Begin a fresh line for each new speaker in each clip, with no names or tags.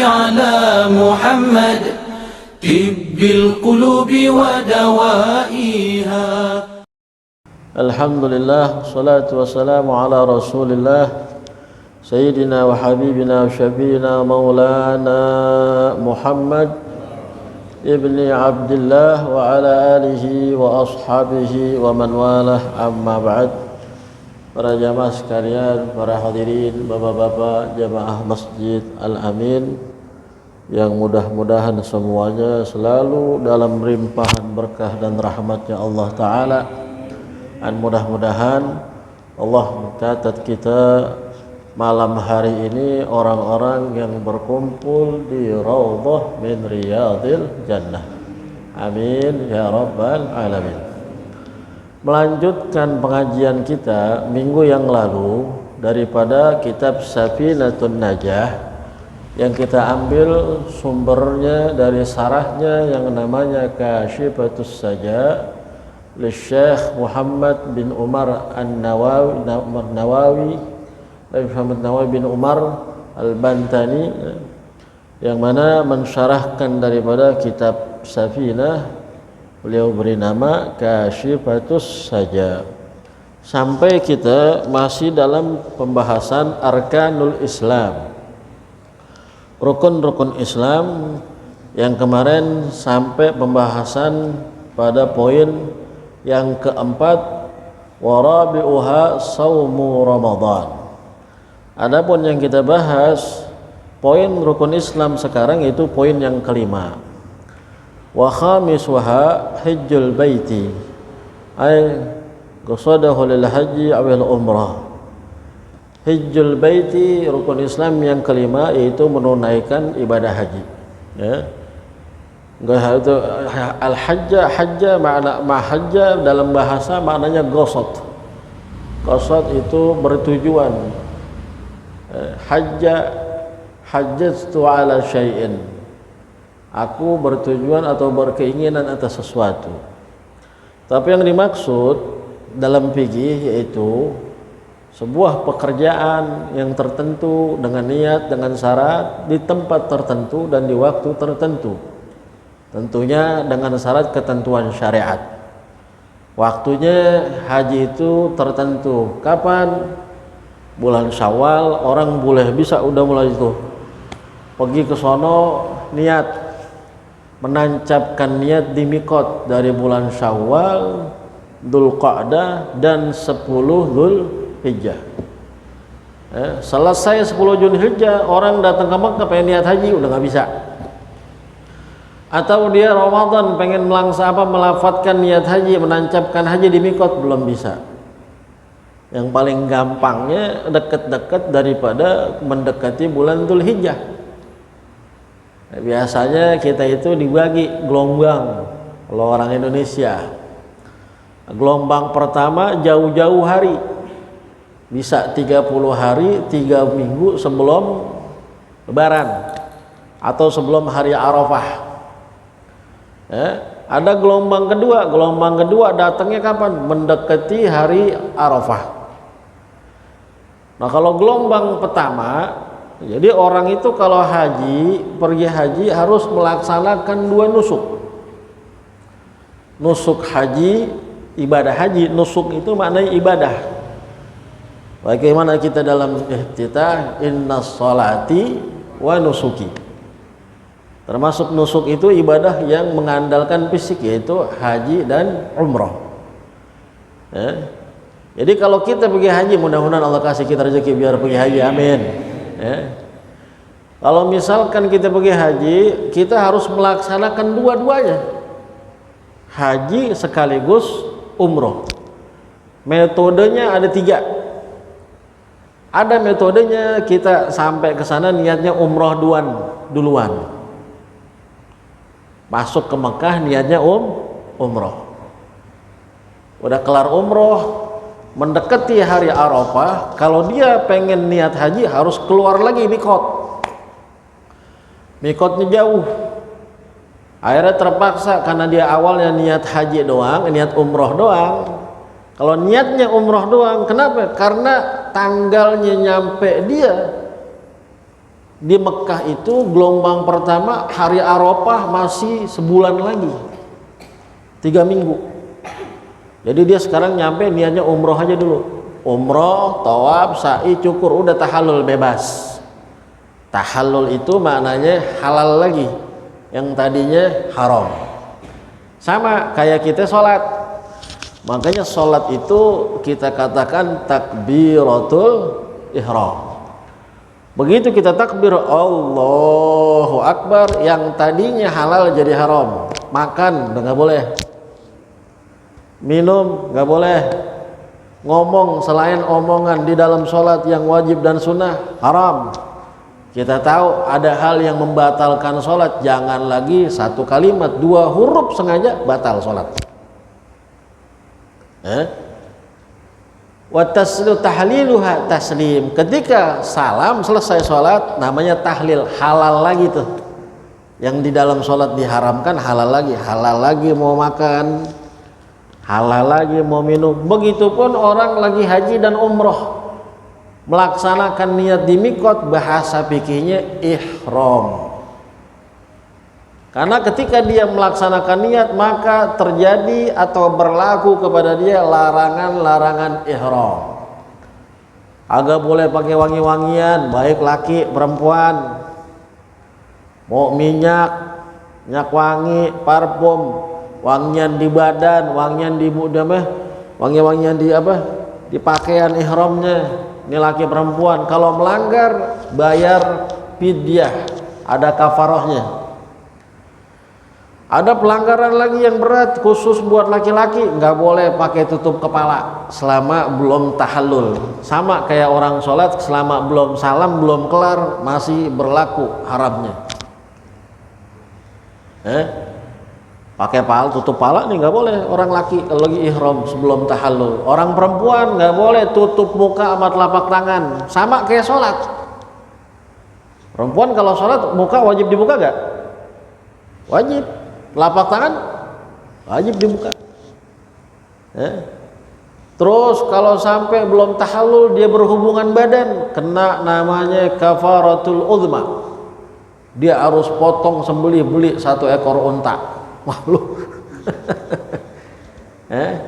على محمد طب القلوب ودوائها.
الحمد لله والصلاة والسلام على رسول الله سيدنا وحبيبنا وشفينا مولانا محمد ابن عبد الله وعلى آله وأصحابه ومن والاه. أما بعد. Para jamaah sekalian, para hadirin, bapak-bapak jamaah Masjid Al-Amin yang mudah-mudahan semuanya selalu dalam limpahan berkah dan rahmatnya Allah Ta'ala, dan mudah-mudahan Allah mencatat kita malam hari ini orang-orang yang berkumpul di Raudhah min Riyadil Jannah. Amin ya Rabbal Alamin. Melanjutkan pengajian kita minggu yang lalu daripada kitab Safinatun Najah yang kita ambil sumbernya dari sarahnya yang namanya Kashifatus Saja li Syekh Muhammad bin Umar Nawawi bin Umar Al-Bantani, yang mana mensyarahkan daripada kitab Safinah. Beliau beri nama Kashifatus Saja. Sampai kita masih dalam pembahasan Arkanul Islam, rukun-rukun Islam, yang kemarin sampai pembahasan pada poin yang keempat, warabi'uha saumu Ramadan. Adapun yang kita bahas poin rukun Islam sekarang itu poin yang kelima. Wa khamisuha hajjul baiti ay qasadahu lil haji awil umrah. Hajjul baiti, rukun Islam yang kelima, yaitu menunaikan ibadah haji, ya. Enggak itu al hajja makna mahajja dalam bahasa maknanya qasad. Qasad itu bertujuan. Hajjatu ala syai'in, aku bertujuan atau berkeinginan atas sesuatu. Tapi yang dimaksud dalam fikih yaitu sebuah pekerjaan yang tertentu dengan niat, dengan syarat, di tempat tertentu dan di waktu tertentu. Tentunya dengan syarat ketentuan syariat. Waktunya haji itu tertentu. Kapan? Bulan Syawal, orang bisa udah mulai itu pergi ke sono, niat menancapkan niat di mikot dari bulan Syawal, Dzulqa'dah dan 10 Dzulhijjah. Selesai 10 Dzulhijjah orang datang ke Makkah pengen niat haji udah nggak bisa. Atau dia Ramadan pengen melafatkan niat haji, menancapkan haji di mikot, belum bisa. Yang paling gampangnya dekat-dekat daripada mendekati bulan Dzulhijjah. Biasanya kita itu dibagi gelombang. Kalau orang Indonesia, gelombang pertama jauh-jauh hari, bisa 30 hari 3 minggu sebelum Lebaran atau sebelum hari Arafah. Ada gelombang kedua datangnya kapan? Mendekati hari Arafah. Nah, kalau gelombang pertama, jadi orang itu kalau pergi haji harus melaksanakan 2 nusuk. Nusuk haji, ibadah haji. Nusuk itu maknanya ibadah. Bagaimana kita dalam ihtitah, innas sholati wa nusuki. Termasuk nusuk itu ibadah yang mengandalkan fisik, yaitu haji dan umrah. Jadi kalau kita pergi haji, mudah-mudahan Allah kasih kita rezeki biar pergi haji, amin. Kalau misalkan kita pergi haji, kita harus melaksanakan dua-duanya, haji sekaligus umroh. Metodenya ada 3. Ada metodenya kita sampai ke sana niatnya umroh duluan, masuk ke Mekah niatnya umroh. Udah kelar umroh, mendekati hari Arafah, kalau dia pengen niat haji harus keluar lagi mikotnya jauh. Akhirnya terpaksa karena dia awalnya niat haji doang, niat umroh doang. Kalau niatnya umroh doang, kenapa? Karena tanggalnya nyampe dia Di Mekah itu gelombang pertama hari Arafah masih sebulan lagi, 3 minggu. Jadi dia sekarang nyampe niatnya umroh aja dulu, umroh, tawaf, sa'i, cukur, udah tahallul bebas. Tahallul itu maknanya halal lagi, yang tadinya haram. Sama kayak kita sholat, makanya sholat itu kita katakan takbiratul ihram. Begitu kita takbir Allahu Akbar, yang tadinya halal jadi haram. Makan udah nggak boleh, minum nggak boleh, ngomong selain omongan di dalam sholat yang wajib dan sunnah haram. Kita tahu ada hal yang membatalkan sholat, jangan lagi satu kalimat 2 huruf sengaja batal sholat. Wa tahliluha taslim. Ketika salam selesai sholat namanya tahlil, halal lagi tuh. Yang di dalam sholat diharamkan halal lagi mau makan, halal lagi mau minum. Begitupun orang lagi haji dan umroh melaksanakan niat di mikot, bahasa fikihnya ihram. Karena ketika dia melaksanakan niat maka terjadi atau berlaku kepada dia larangan-larangan ihram. Agak boleh pakai wangi-wangian, baik laki perempuan. Mau minyak wangi, parfum, wangian di badan, wangian di wangi-wangian di di pakaian ihramnya. Ini laki perempuan, kalau melanggar bayar fidyah, ada kafarahnya. Ada pelanggaran lagi yang berat khusus buat laki-laki, nggak boleh pakai tutup kepala selama belum tahallul. Sama kayak orang sholat, selama belum salam, belum kelar masih berlaku haramnya. Pakai tutup pala nih nggak boleh orang laki kalau lagi ihram sebelum tahallul. Orang perempuan nggak boleh tutup muka sama telapak tangan, sama kayak sholat. Perempuan kalau sholat muka wajib dibuka nggak? Wajib. Telapak tangan wajib dibuka. Terus kalau sampai belum tahallul dia berhubungan badan, kena namanya kafaratul uzma. Dia harus potong beli 1 ekor unta. Wah lu.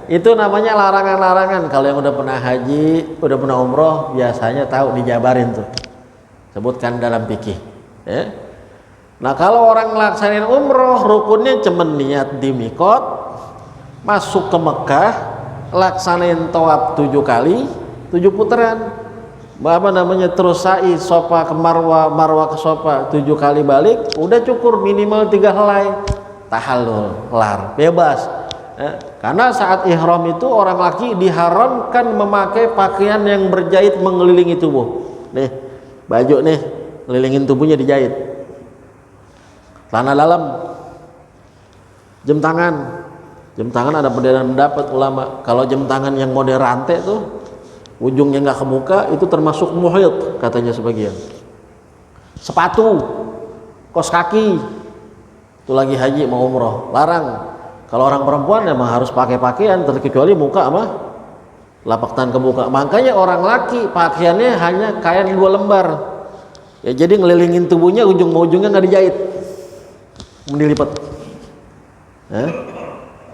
Itu namanya larangan-larangan. Kalau yang udah pernah haji, udah pernah umroh, biasanya tahu dijabarin tuh. Sebutkan dalam fikih. Nah kalau orang ngelaksanain umroh, rukunnya cuman niat di mikot, masuk ke Mekah, laksanain tawaf 7 kali, 7 putaran, terus sa'i, sofa ke marwah, marwah ke sofa 7 kali balik, udah cukur minimal 3 helai, tahallul, kelar, bebas. Karena saat ihram itu orang laki diharamkan memakai pakaian yang berjahit mengelilingi tubuh. Nih baju nih, ngelilingin tubuhnya dijahit. Celana dalam, jam tangan ada perbedaan pendapat ulama. Kalau jam tangan yang model rantai tuh ujungnya nggak kebuka, itu termasuk muhid katanya sebagian. Sepatu, kos kaki, itu lagi haji mau umroh, larang. Kalau orang perempuan emang harus pakai pakaian, terkecuali muka sama lapak tangan kebuka. Makanya orang laki pakaiannya hanya kain 2 lembar. Ya jadi ngelilingin tubuhnya ujung-ujungnya nggak dijahit, dilipat.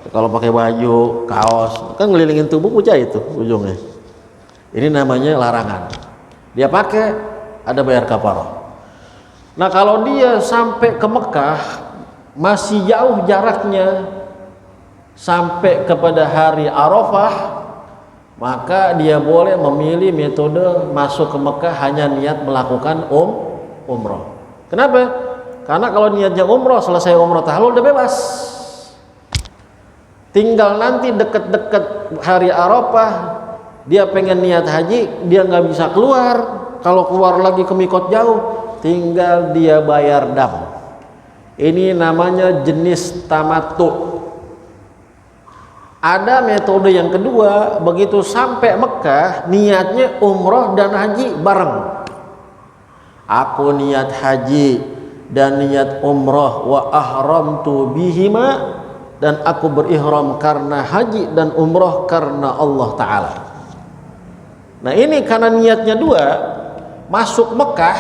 Kalau pakai baju, kaos, kan ngelilingin tubuh jahit tuh ujungnya. Ini namanya larangan. Dia pakai, ada bayar kafarah. Nah kalau dia sampai ke Mekah masih jauh jaraknya sampai kepada hari Arafah, maka dia boleh memilih metode masuk ke Mekah hanya niat melakukan umroh. Kenapa? Karena kalau niatnya umroh, selesai umroh tahallul udah bebas. Tinggal nanti deket-deket hari Arafah dia pengen niat haji, dia nggak bisa keluar. Kalau keluar lagi ke mikot jauh, tinggal dia bayar dam. Ini namanya jenis tamattu. Ada metode yang kedua, begitu sampai Mekah niatnya umroh dan haji bareng. Aku niat haji dan niat umrah wa ahramtu bihima, dan aku berihram karena haji dan umrah karena Allah Ta'ala. Nah ini karena niatnya 2, masuk Mekah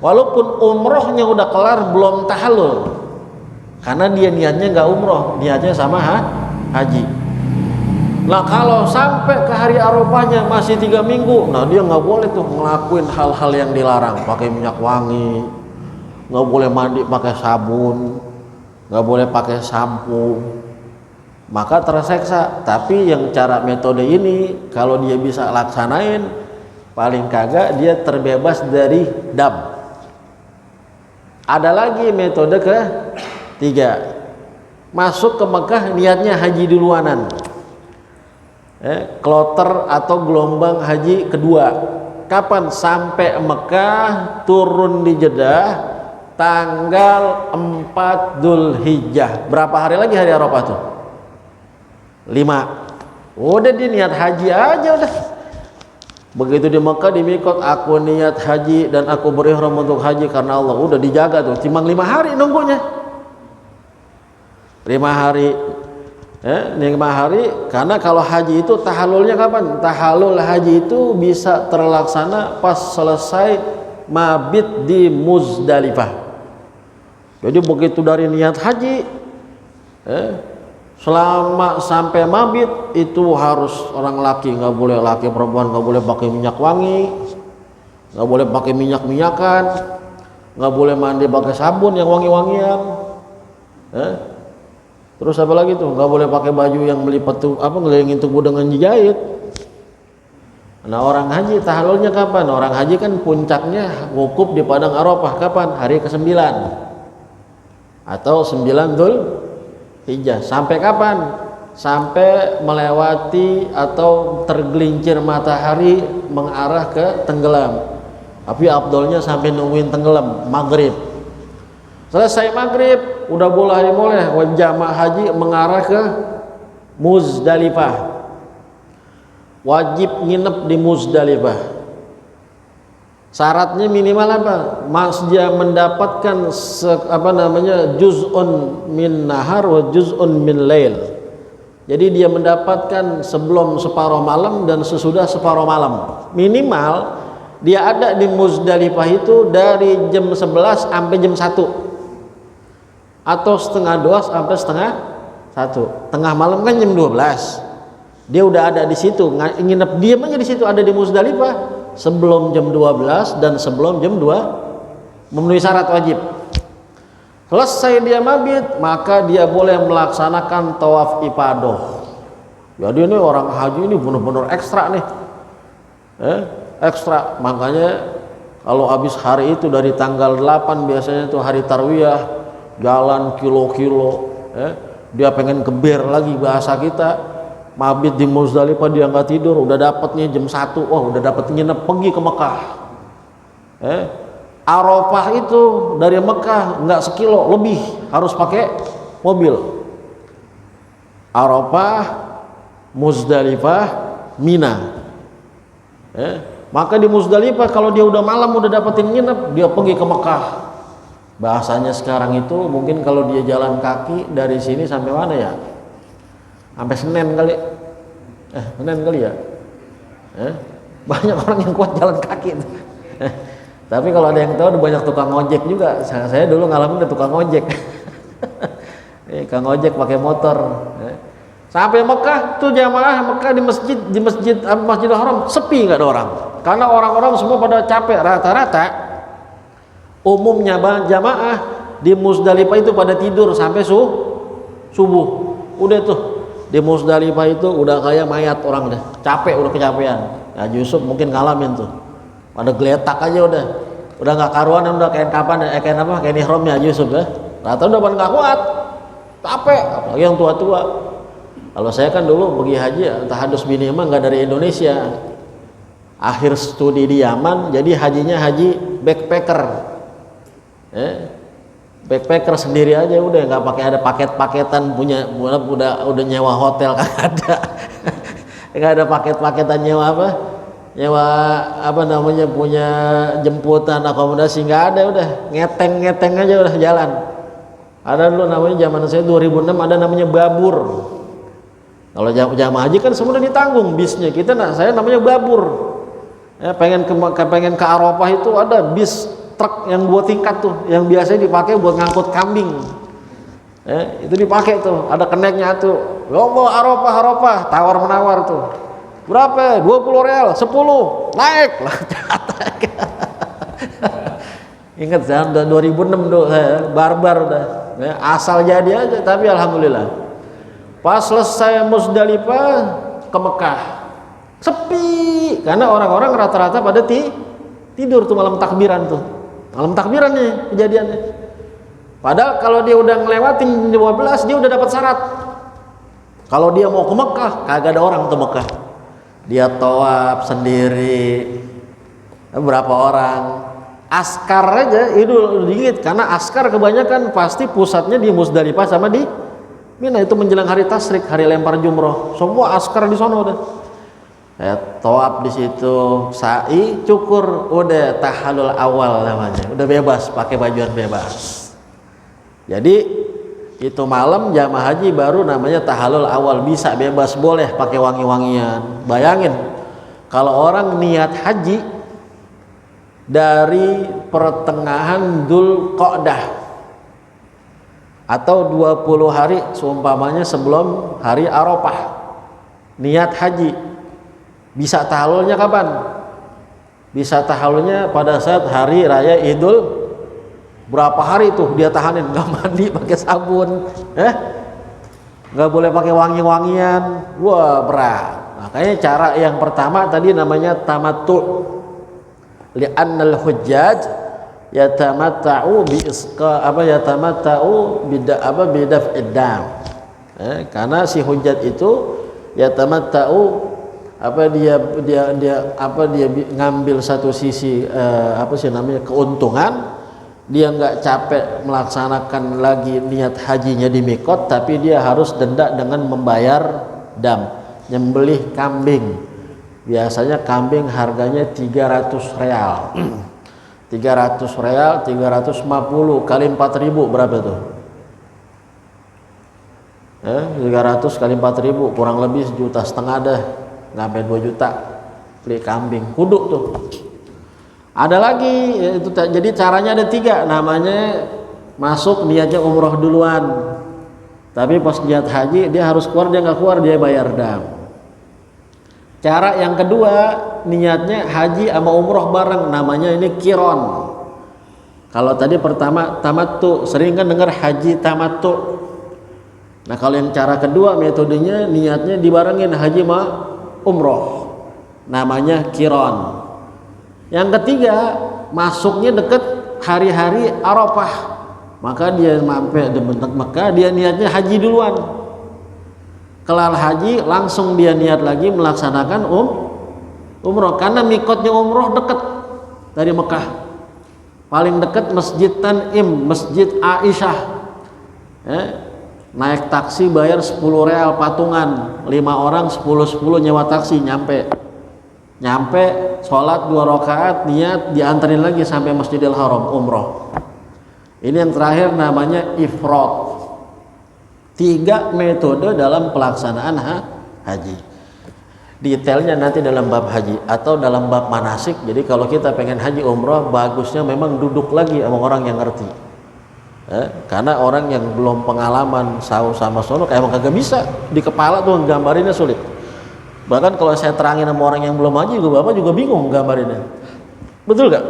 walaupun umrohnya udah kelar belum tahallul, karena dia niatnya nggak umroh, niatnya sama haji. Nah kalau sampai ke hari Arafahnya masih 3 minggu, nah dia nggak boleh tuh ngelakuin hal-hal yang dilarang, pakai minyak wangi, nggak boleh mandi pakai sabun, nggak boleh pakai sampo, maka terseksa. Tapi yang cara metode ini kalau dia bisa laksanain, paling kagak dia terbebas dari dam. Ada lagi metode ketiga, masuk ke Mekah niatnya haji duluanan, kloter atau gelombang haji kedua. Kapan? Sampai Mekah, turun di Jeddah tanggal 4 Dzulhijjah. Berapa hari lagi hari Arafah tuh? 5. Udah dia niat haji aja udah. Begitu di Mekah di mikot, aku niat haji dan aku berihram untuk haji karena Allah, udah dijaga tuh. Cuma 5 hari nunggunya. 5 hari. 5 hari, karena kalau haji itu tahallulnya kapan? Tahallul haji itu bisa terlaksana pas selesai mabit di Muzdalifah. Jadi begitu dari niat haji, selama sampai mabit itu harus orang laki, nggak boleh laki, perempuan nggak boleh pakai minyak wangi, nggak boleh pakai minyak-minyakan, nggak boleh mandi pakai sabun yang wangi-wangian. Terus apa lagi tuh? Nggak boleh pakai baju yang melipat tuh ngelilingin tubuh dengan dijahit. Nah orang haji tahallulnya kapan? Orang haji kan puncaknya wukuf di padang Arafah kapan? Hari ke-9 atau 9 Dzulhijjah. Sampai kapan? Sampai melewati atau tergelincir matahari mengarah ke tenggelam. Tapi afdolnya sampai nungguin tenggelam, maghrib. Selesai maghrib, udah boleh jamaah haji mengarah ke Muzdalifah. Wajib nginep di Muzdalifah. Syaratnya minimal apa? Dia mendapatkan juz'un min nahar wa juz'un min lail. Jadi dia mendapatkan sebelum separuh malam dan sesudah separuh malam. Minimal dia ada di Muzdalifah itu dari jam 11 sampai jam 1, atau setengah 2 sampai setengah 1. Tengah malam kan jam 12. Dia udah ada di situ, nginep diam aja di situ, ada di Muzdalifah sebelum jam 12 dan sebelum jam 2, memenuhi syarat wajib. Selesai dia mabit, maka dia boleh melaksanakan tawaf ifadah. Jadi ini orang haji ini benar-benar ekstra nih, ekstra. Makanya kalau habis hari itu dari tanggal 8 biasanya itu hari tarwiyah, jalan kilo-kilo, dia pengen keber lagi bahasa kita. Mabit di Muzdalifah dia nggak tidur, udah dapatnya jam 1, udah dapat nginep, pergi ke Mekah. Arafah itu dari Mekah nggak sekilo lebih, harus pakai mobil. Arafah, Muzdalifah, Mina. Maka di Muzdalifah kalau dia udah malam udah dapetin nginep, dia pergi ke Mekah. Bahasanya sekarang itu mungkin kalau dia jalan kaki dari sini sampai mana ya? Sampai Senen kali. Senen kali ya. Banyak orang yang kuat jalan kaki. Tapi kalau ada yang tahu ada banyak tukang ojek juga. Saya dulu ngalamin ada tukang ojek. Kang ojek pakai motor. Sampai Mekah tuh jamaah Mekah di Masjidil Haram sepi, nggak ada orang. Karena orang-orang semua pada capek, rata-rata umumnya jamaah di Muzdalifah itu pada tidur sampai subuh. Udah tuh di Muzdalifah itu udah kayak mayat orang deh, capek, udah kecapean. Ya Yusuf mungkin ngalamin tuh, pada geletak aja udah nggak karuan, udah kayak kapan, kayak ihromnya Yusuf ya. Rata udah pada nggak kuat, capek, apalagi yang tua-tua. Kalau saya kan dulu pergi haji tahadus minimal nggak dari Indonesia, akhir studi di Yaman, jadi hajinya haji backpacker. Backpacker sendiri aja, udah nggak pakai ada paket-paketan punya, udah nyewa hotel, kan ada. Nggak ada paket-paketan nyewa punya jemputan akomodasi, nggak ada, udah ngeteng aja udah jalan. Ada dulu namanya zaman saya 2006 ada namanya babur. Kalau jamaah haji kan semua udah ditanggung bisnya, saya namanya babur. Pengen ke Arafah itu ada bis truk yang 2 tingkat tuh, yang biasanya dipakai buat ngangkut kambing. Itu dipakai tuh, ada keneknya tuh. Logo Arafah, tawar menawar tuh. Berapa? 20 real, 10, naik lah. Ingat tahun 2006 tuh saya barbar udah. Asal jadi aja, tapi alhamdulillah. Pas selesai Musdalifah ke Mekah, sepi karena orang-orang rata-rata pada tidur tuh malam takbiran tuh. Malam takbiran nih kejadiannya. Padahal kalau dia udah ngelewatin 12 dia udah dapat syarat. Kalau dia mau ke Mekah, kagak ada orang tuh Mekah. Dia tawaf sendiri. Berapa orang? Askar aja itu dikit karena askar kebanyakan pasti pusatnya di Musdalifah sama di Mina. Itu menjelang hari tasrik, hari lempar jumroh. Semua askar di sana udah. Tawaf di situ, sa'i, cukur, udah tahallul awal namanya. Udah bebas, pakai bajuan bebas. Jadi itu malam jamaah haji baru namanya tahallul awal, bisa bebas, boleh pakai wangi-wangian. Bayangin kalau orang niat haji dari pertengahan Dzulqa'dah atau 20 hari seumpamanya sebelum hari Arafah niat haji, bisa tahallulnya kapan? Bisa tahallulnya pada saat hari raya Idul. Berapa hari tuh dia tahanin, nggak mandi pakai sabun, nggak boleh pakai wangi-wangian, wah berat. Makanya cara yang pertama tadi namanya tamattu, li'annal hujjaj yatamatta'u bi isqa yatamatta'u bidaf'id dam. Karena si hujjat itu yatamatta'u dia ngambil satu sisi keuntungan. Dia nggak capek melaksanakan lagi niat hajinya di mikot, tapi dia harus denda dengan membayar dam, nyembelih kambing. Biasanya kambing harganya 300 real. 300 real, 350 kali 4.000 berapa tuh? 300 kali 4.000 kurang lebih 1,5 juta dah, nggak sampai 2 juta beli kambing kudu tuh. Ada lagi itu, jadi caranya ada 3, namanya masuk niatnya umroh duluan, tapi pas niat haji dia harus keluar, dia nggak keluar dia bayar dam. Cara yang kedua niatnya haji sama umroh bareng, namanya ini kiron. Kalau tadi pertama tamattu, sering kan dengar haji tamattu. Nah kalau yang cara kedua metodenya niatnya dibarengin haji sama umroh, namanya kiron. Yang ketiga masuknya deket hari-hari Arafah, maka dia mampir di Mekah, dia niatnya haji duluan. Kelar haji langsung dia niat lagi melaksanakan umroh, karena mikotnya umroh deket dari Mekah. Paling deket Masjid Tan'im, Masjid Aisyah. Naik taksi bayar 10 real patungan, 5 orang 10 nyewa taksi nyampe sholat 2 rakaat, niat, dianterin lagi sampai Masjidil Haram umroh. Ini yang terakhir namanya ifrad. 3 metode dalam pelaksanaan haji. Detailnya nanti dalam bab haji atau dalam bab manasik. Jadi kalau kita pengen haji umroh, bagusnya memang duduk lagi sama orang yang ngerti. Karena orang yang belum pengalaman sama sono kayak emang kagak bisa, di kepala tuh gambarinnya sulit. Bahkan kalau saya terangin sama orang yang belum haji juga, bapak juga bingung gambarinnya. Betul gak?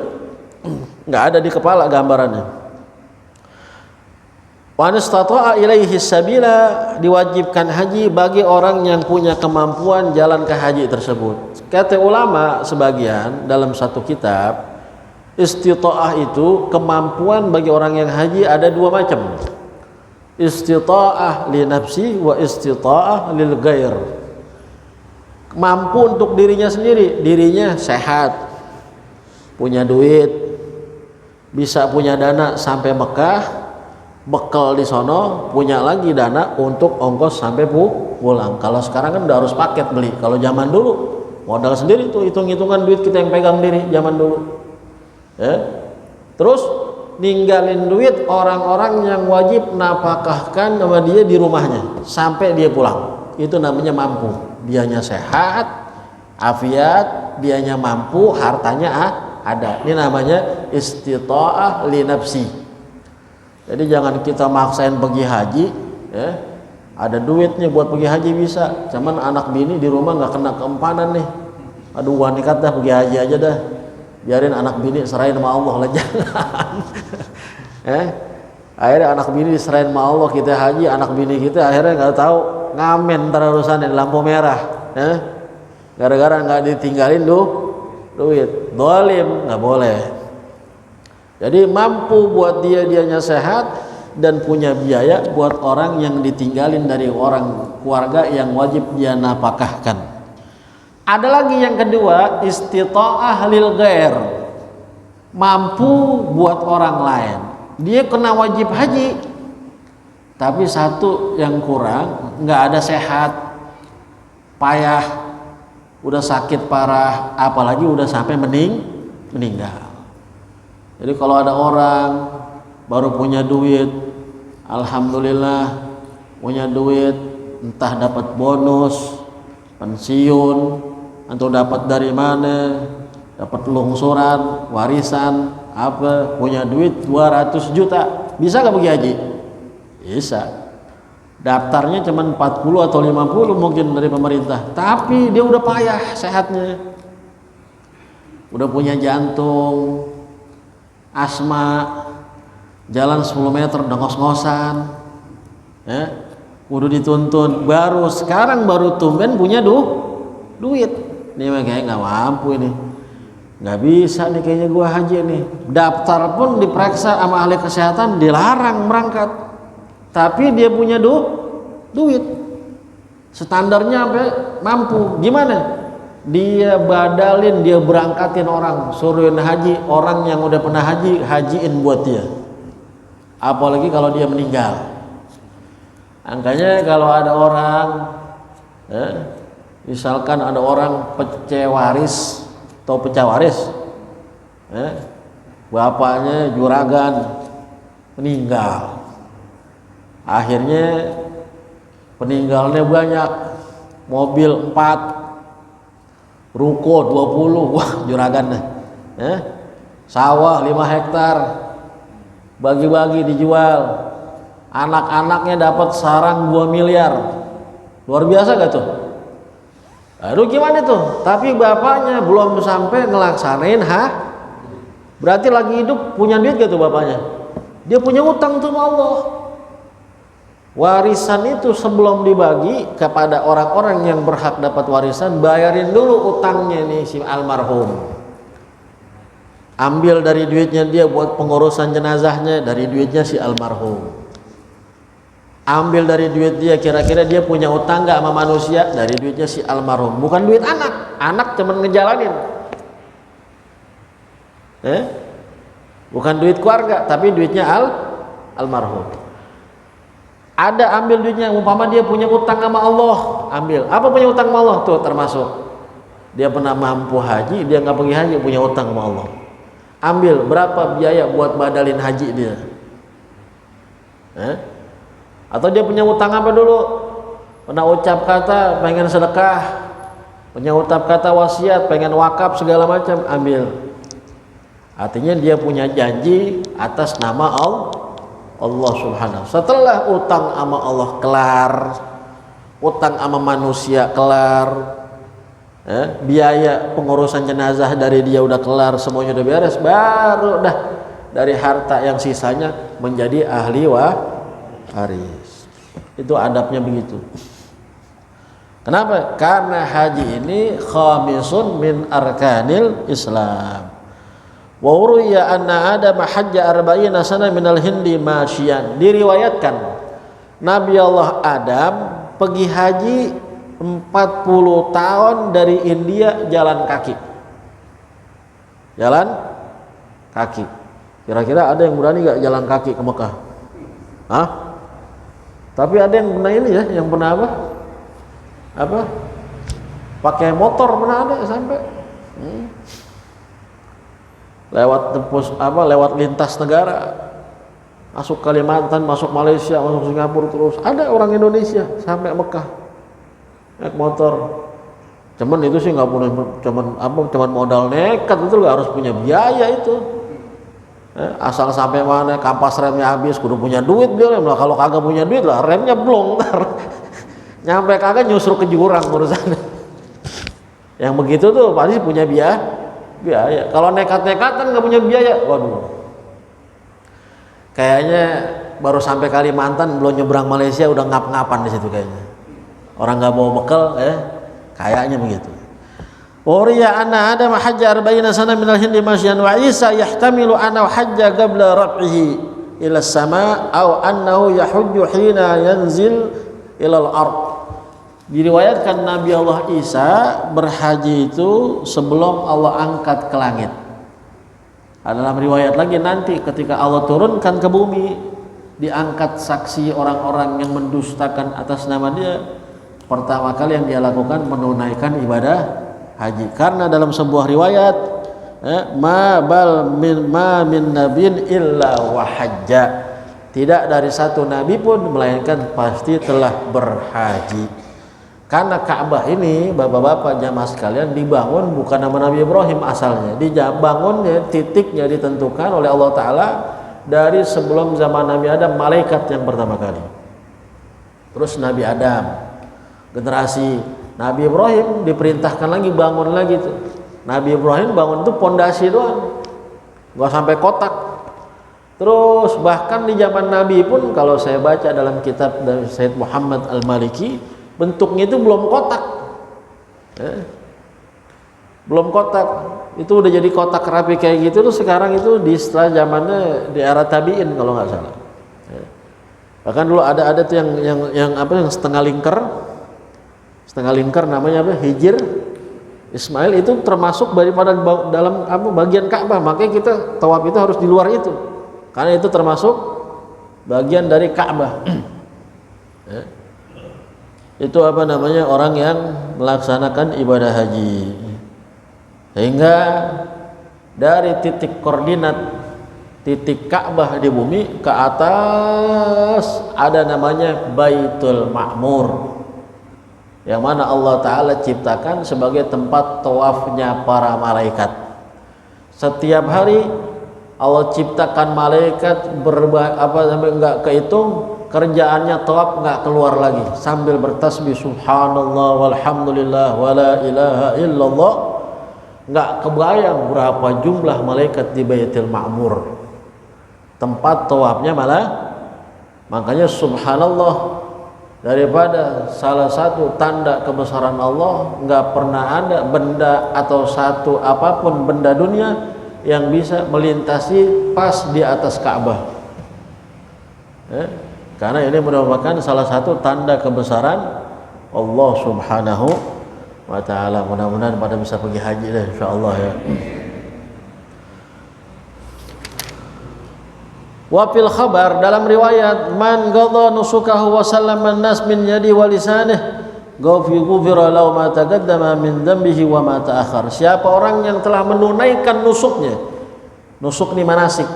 Nggak ada di kepala gambarannya. Wa nastata'a ilaihi sabila, diwajibkan haji bagi orang yang punya kemampuan jalan ke haji tersebut. Kata ulama sebagian dalam satu kitab, istita'ah itu kemampuan bagi orang yang haji ada 2 macam. Istita'ah li nafsi wa istita'ah lil ghair. Mampu untuk dirinya sendiri, dirinya sehat, punya duit, bisa punya dana sampai Mekah, bekal di sono, punya lagi dana untuk ongkos sampai pulang. Kalau sekarang kan udah harus paket beli. Kalau zaman dulu modal sendiri tuh, hitung-hitungan duit kita yang pegang diri zaman dulu. Terus ninggalin duit orang-orang yang wajib napakahkan sama dia di rumahnya sampai dia pulang. Itu namanya mampu. Dianya sehat, afiat, dianya mampu, hartanya ada. Ini namanya istita'ah li nafsi. Jadi jangan kita maksain pergi haji, ya. Ada duitnya buat pergi haji bisa, cuman anak bini di rumah nggak kena keempanan nih. Aduh, wanikat dah pergi haji aja dah. Biarin anak bini serahin sama Allah lah, jangan. Akhirnya anak bini diserahin sama Allah, kita haji, anak bini kita akhirnya nggak tahu ngamen terusan di lampu merah, gara-gara nggak ditinggalin duit, dolim, nggak boleh. Jadi mampu buat dianya sehat dan punya biaya buat orang yang ditinggalin dari orang keluarga yang wajib dia nafkahkan. Ada lagi yang kedua, istita'ah lil ghair, mampu buat orang lain. Dia kena wajib haji, tapi satu yang kurang, nggak ada sehat, payah, udah sakit parah, apalagi udah sampai meninggal. Jadi kalau ada orang baru punya duit, alhamdulillah punya duit, entah dapat bonus, pensiun, atau dapat dari mana, dapat lungsuran, warisan, apa, punya duit 200 juta, bisa gak pergi haji? Bisa. Daftarnya cuma 40 atau 50 mungkin dari pemerintah, tapi dia udah payah sehatnya, udah punya jantung, asma, jalan 10 meter udah ngos-ngosan, udah dituntun, sekarang baru tumben punya duit. Ini kayaknya nggak mampu ini, nggak bisa nih kayaknya gua haji nih. Daftar pun diperiksa sama ahli kesehatan, dilarang berangkat, tapi dia punya duit, standarnya sampai mampu. Gimana? Dia badalin, dia berangkatin orang, suruhin haji, orang yang udah pernah haji, hajiin buat dia. Apalagi kalau dia meninggal. Angkanya kalau ada orang, misalkan ada orang pecewaris atau pecawaris, bapaknya juragan meninggal, akhirnya peninggalnya banyak, mobil 4, ruko 20, wah juragan dah, sawah 5 hektar, bagi-bagi dijual, anak-anaknya dapat sarang 2 miliar, luar biasa gak tuh? Aduh gimana tuh? Tapi bapaknya belum sampai ngelaksanain berarti lagi hidup punya duit gak tuh bapaknya? Dia punya utang tuh sama Allah. Warisan itu sebelum dibagi kepada orang-orang yang berhak dapat warisan, bayarin dulu utangnya nih si almarhum. Ambil dari duitnya dia buat pengurusan jenazahnya, dari duitnya si almarhum. Ambil dari duit dia, kira-kira dia punya utang gak sama manusia, dari duitnya si almarhum, bukan duit anak cuma ngejalanin, bukan duit keluarga, tapi duitnya almarhum. Ada ambil duitnya, umpama dia punya utang sama Allah, ambil. Apa punya utang sama Allah? Tuh termasuk dia pernah mampu haji, dia nggak pergi haji, punya utang sama Allah. Ambil berapa biaya buat badalin haji dia? Atau dia punya utang apa dulu? Pernah ucap kata pengen sedekah, punya ucap kata wasiat, pengen wakaf segala macam, ambil. Artinya dia punya janji atas nama Allah Subhanahu. Setelah utang sama Allah kelar, utang sama manusia kelar, biaya pengurusan jenazah dari dia udah kelar, semuanya udah beres, baru dah dari harta yang sisanya menjadi ahli waris. Itu adabnya begitu. Kenapa? Karena haji ini khamisun min arkanil Islam. Wa uriya anna Adam hajja 40 sana minal hindi masyian. Diriwayatkan Nabi Allah Adam pergi haji 40 tahun dari India jalan kaki. Jalan kaki. Kira-kira ada yang berani gak jalan kaki ke Mekah? Hah? Tapi ada yang pernah ini ya, yang pernah apa? Pakai motor pernah ada sampai. Lewat tembus lewat lintas negara, masuk Kalimantan, masuk Malaysia, masuk Singapura, terus ada orang Indonesia sampai Mekah naik motor. Cuman itu sih nggak boleh, cuman modal nekat, itu nggak harus punya biaya itu. Asal sampai mana kampas remnya habis kudu punya duit dia. Kalau kagak punya duit lah remnya blong ntar. Nyampe kagak nyusruk ke jurang urusannya. Yang begitu tuh pasti punya biaya. Kalau nekat-nekatan nggak punya biaya, waduh. Kayaknya baru sampai Kalimantan belum nyebrang Malaysia udah ngap-ngapan di situ kayaknya. Orang nggak bawa bekal, kayaknya begitu. Wariya anna Adam hajja 40 sana min al-Hind masyan wa Isa yahtamilu anna hajja qabla raf'ihi ila as-sama' aw annahu yahujju hina yanzil ila al-ard. Diriwayatkan Nabi Allah Isa berhaji itu sebelum Allah angkat ke langit. Dalam riwayat lagi nanti ketika Allah turunkan ke bumi, diangkat saksi orang-orang yang mendustakan atas nama dia, pertama kali yang dia lakukan menunaikan ibadah haji. Karena dalam sebuah riwayat ma min nabiyyin illa wa hajja, tidak dari satu nabi pun melainkan pasti telah berhaji. Karena Ka'bah ini bapak-bapak jamaah sekalian dibangun bukan nama Nabi Ibrahim asalnya, dibangunnya titiknya ditentukan oleh Allah Ta'ala dari sebelum zaman Nabi Adam, malaikat yang pertama kali, terus Nabi Adam, generasi Nabi Ibrahim diperintahkan lagi bangun lagi tuh. Nabi Ibrahim bangun tuh pondasi doang, gak sampai kotak. Terus bahkan di zaman Nabi pun kalau saya baca dalam kitab dari Sayyid Muhammad Al-Maliki, bentuknya itu belum kotak, belum kotak. Itu udah jadi kotak rapi kayak gitu tuh sekarang itu di setelah zamannya di era tabiin kalau nggak salah. Bahkan dulu ada tuh yang setengah lingkar namanya apa, Hijir Ismail, itu termasuk daripada dalam bagian Ka'bah. Makanya kita tawaf itu harus di luar itu karena itu termasuk bagian dari Ka'bah. Itu orang yang melaksanakan ibadah haji. Sehingga dari titik koordinat titik Ka'bah di bumi ke atas ada namanya Baitul Ma'mur, yang mana Allah Ta'ala ciptakan sebagai tempat tawafnya para malaikat. Setiap hari Allah ciptakan malaikat sampai enggak kehitung, kerjaannya tawaf nggak keluar lagi sambil bertasbih subhanallah walhamdulillah wala ilaha illallah. Nggak kebayang berapa jumlah malaikat di Baitul Ma'mur, tempat tawafnya malah. Makanya subhanallah, daripada salah satu tanda kebesaran Allah, nggak pernah ada benda atau satu apapun benda dunia yang bisa melintasi pas di atas Ka'bah. Karena ini merupakan salah satu tanda kebesaran Allah Subhanahu wa Ta'ala. Mudah-mudahan pada bisa pergi haji deh insyaallah ya. Wa fil khabar, dalam riwayat, man qadha nusukahu wa sallama an-nas min yadi wa lisanihi ghufira lahu ma taqaddama min dhanbihi wa ma ta'akhkhar. Siapa orang yang telah menunaikan nusuknya, nusuk ni manasik,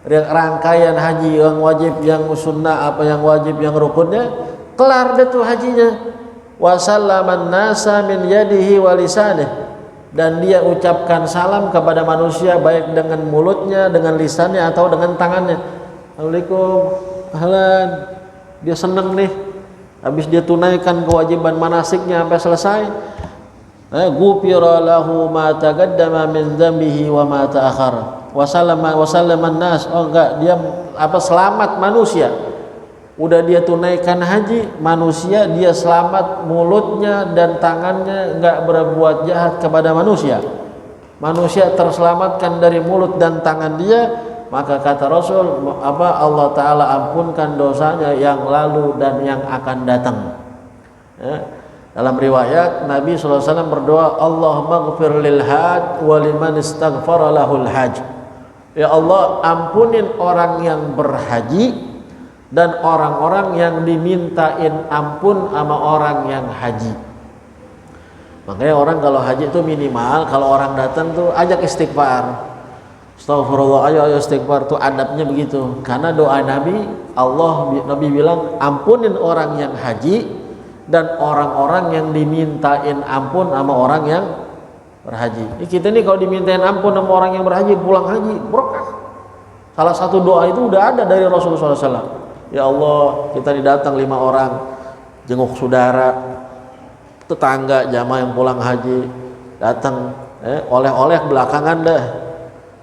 rangkaian haji yang wajib, yang sunnah, apa yang wajib, yang rukunnya, kelar deh tuh hajinya. Wa sallaman nasa min yadihi wa lisanihi, dan dia ucapkan salam kepada manusia baik dengan mulutnya, dengan lisannya atau dengan tangannya. Assalamualaikum, ahlan. Dia seneng nih, habis dia tunaikan kewajiban manasiknya sampai selesai. Ghufira lahu ma taqaddama min dhanbihi wa ma ta'akhkhara. Wasallaman nas, dia selamat manusia. Udah dia tunaikan haji, manusia dia selamat, mulutnya dan tangannya enggak berbuat jahat kepada manusia. Manusia terselamatkan dari mulut dan tangan dia, maka kata Rasul Allah Ta'ala ampunkan dosanya yang lalu dan yang akan datang. Dalam riwayat Nabi SAW berdoa, Allahumma ghfir lil haj wa liman istaghfara lahul haj. Ya Allah, ampunin orang yang berhaji dan orang-orang yang dimintain ampun sama orang yang haji. Makanya orang kalau haji itu minimal kalau orang datang tuh ajak istighfar. Astagfirullah, ayo istighfar, tuh adabnya begitu. Karena doa Nabi bilang ampunin orang yang haji dan orang-orang yang dimintain ampun sama orang yang berhaji. Ini kita nih kalau dimintain ampun sama orang yang berhaji, pulang haji berkah. Salah satu doa itu udah ada dari Rasulullah SAW. Ya Allah, kita didatang 5 orang, jenguk saudara, tetangga jamaah yang pulang haji, datang oleh-oleh belakangan dah,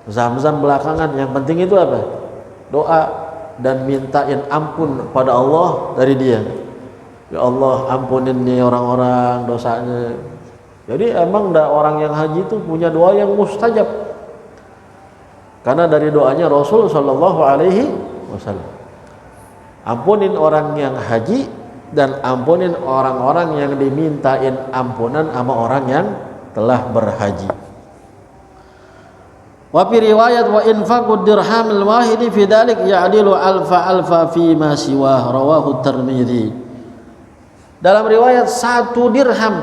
zam-zam belakangan. Yang penting itu apa? Doa dan mintain ampun pada Allah dari dia. Ya Allah, ampunin nih orang-orang dosanya. Jadi emang orang yang haji itu punya doa yang mustajab, karena dari doanya Rasul Shallallahu Alaihi Wasallam. Ampunin orang yang haji dan ampunin orang-orang yang dimintain ampunan sama orang yang telah berhaji. Wa fi riwayat wa infaqud dirhamil wahidi fi dzalik ya'dilu alfa fi ma siwa, rawahu Tirmidzi. Dalam riwayat 1 dirham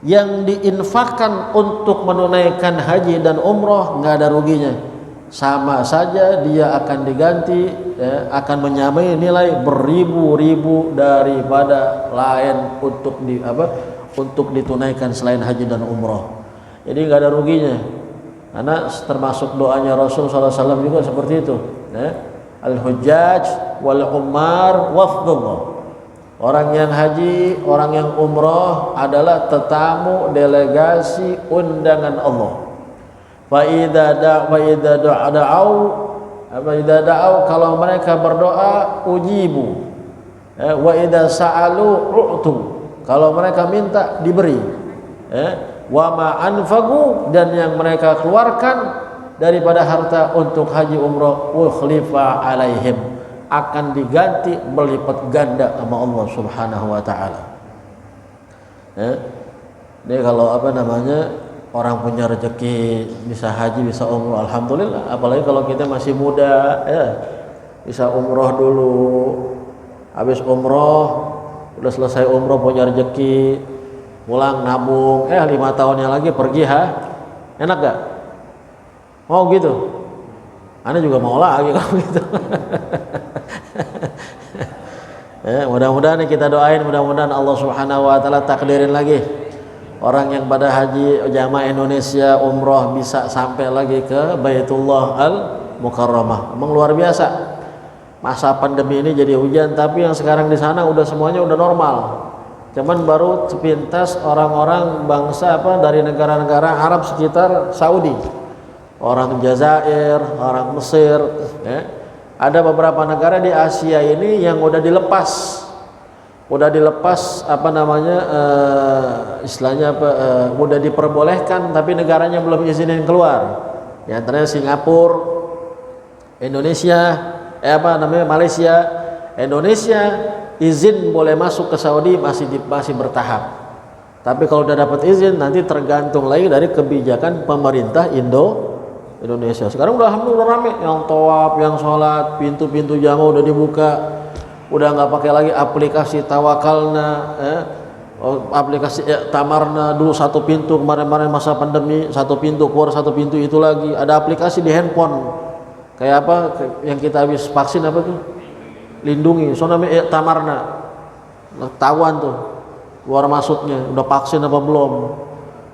yang diinfakkan untuk menunaikan haji dan umroh nggak ada ruginya, sama saja dia akan diganti akan menyamai nilai beribu-ribu daripada lain untuk ditunaikan selain haji dan umroh. Jadi nggak ada ruginya, karena termasuk doanya Rasul SAW juga seperti itu. Al-hujjaj wal ummar wafdullah. Orang yang haji, orang yang umroh adalah tetamu delegasi undangan Allah. Fa idza da'au kalau mereka berdoa ujibu. Wa idza sa'alu u'tu. Kalau mereka minta diberi. Wa ma anfaqu, dan yang mereka keluarkan daripada harta untuk haji umroh ukhlifa alaihim, akan diganti berlipat ganda sama Allah Subhanahu wa taala. Ini kalau orang punya rezeki bisa haji bisa umroh, alhamdulillah. Apalagi kalau kita masih muda, bisa umroh dulu. Habis umroh, udah selesai umroh punya rezeki, pulang nabung, 5 tahunnya lagi pergi, enak gak? Mau gitu? Ana juga mau lagi kalau gitu. Mudah-mudahan kita doain, mudah-mudahan Allah Subhanahu wa taala takdirin lagi orang yang pada haji jamaah Indonesia umroh bisa sampai lagi ke Baitullah Al-Mukarramah. Memang luar biasa. Masa pandemi ini jadi hujan, tapi yang sekarang di sana udah semuanya udah normal. Cuman baru sepintas orang-orang bangsa dari negara-negara Arab sekitar Saudi, orang Jazair, orang Mesir, ada beberapa negara di Asia ini yang udah dilepas istilahnya udah diperbolehkan, tapi negaranya belum izinin keluar. Di antaranya Singapura, Indonesia, Malaysia. Indonesia izin boleh masuk ke Saudi masih bertahap. Tapi kalau udah dapat izin nanti tergantung lagi dari kebijakan pemerintah Indonesia. Sekarang udah alhamdulillah rame, yang tawaf, yang sholat, pintu-pintu jamaah udah dibuka, udah nggak pakai lagi aplikasi tawakalna, aplikasi tamarna. Dulu 1 pintu, kemarin masa pandemi 1 pintu keluar 1 pintu itu lagi. Ada aplikasi di handphone, kayak yang kita habis vaksin lindungi, so namanya tamarna, tahuan tuh keluar masuknya, udah vaksin apa belum.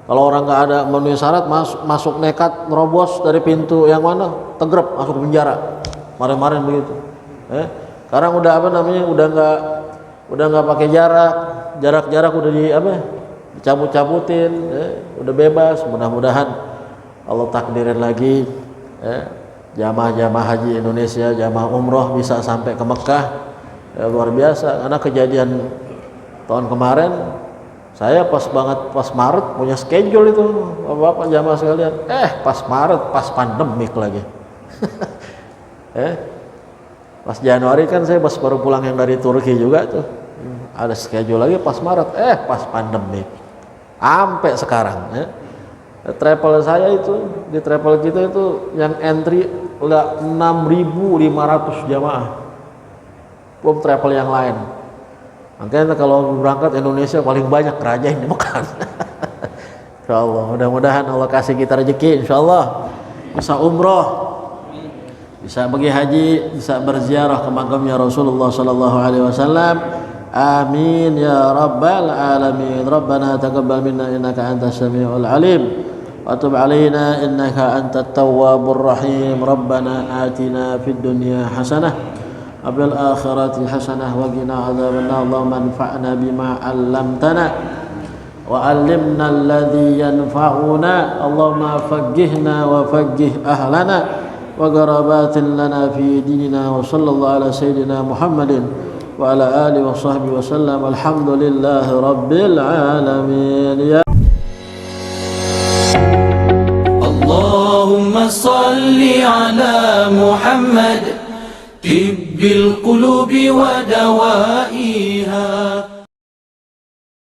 Kalau orang nggak ada memenuhi syarat, masuk nekat nerobos dari pintu yang mana, tegrep masuk penjara. Kemarin begitu. Sekarang udah udah nggak pakai jarak udah dicabut-cabutin, udah bebas. Mudah-mudahan Allah takdirin lagi jamaah haji Indonesia, jamaah umroh bisa sampai ke Mekah. Luar biasa, karena kejadian tahun kemarin saya pas Maret punya schedule itu, Bapak jamaah sekalian. Pas Maret, pas pandemik lagi. Pas Januari kan saya baru pulang yang dari Turki juga tuh. Ada schedule lagi pas Maret, pas pandemik. Sampai sekarang. Travel saya itu, di travel kita itu yang entry udah 6.500 jamaah. Belum travel yang lain. Makanya kalau berangkat Indonesia paling banyak raja ini bukan. Insyaallah, mudah-mudahan Allah kasih kita rezeki, insyaallah bisa umroh, bisa pergi haji, bisa berziarah ke makamnya Rasulullah sallallahu alaihi wasallam. Amin ya rabbal alamin. Rabbana taqabbal minna innaka antas samiul alim wa tub alaina innaka antat tawwabur rahim. Rabbana atina fid dunya hasanah wa fil akhirati hasanah wa qina adzabannar. Allahumma anfa'na bima 'allamtana wa 'allimna alladhi yanfa'una. Allahumma faqqihna wa faqqih ahlana wa qarabatin lana fi dinina. Wa sallallahu ala sayyidina Muhammadin wa ala alihi wa sahbihi wa sallam. Alhamdulillahi rabbil alamin. Ya
Allahumma salli ala Muhammad tibbil qulubi wa dawai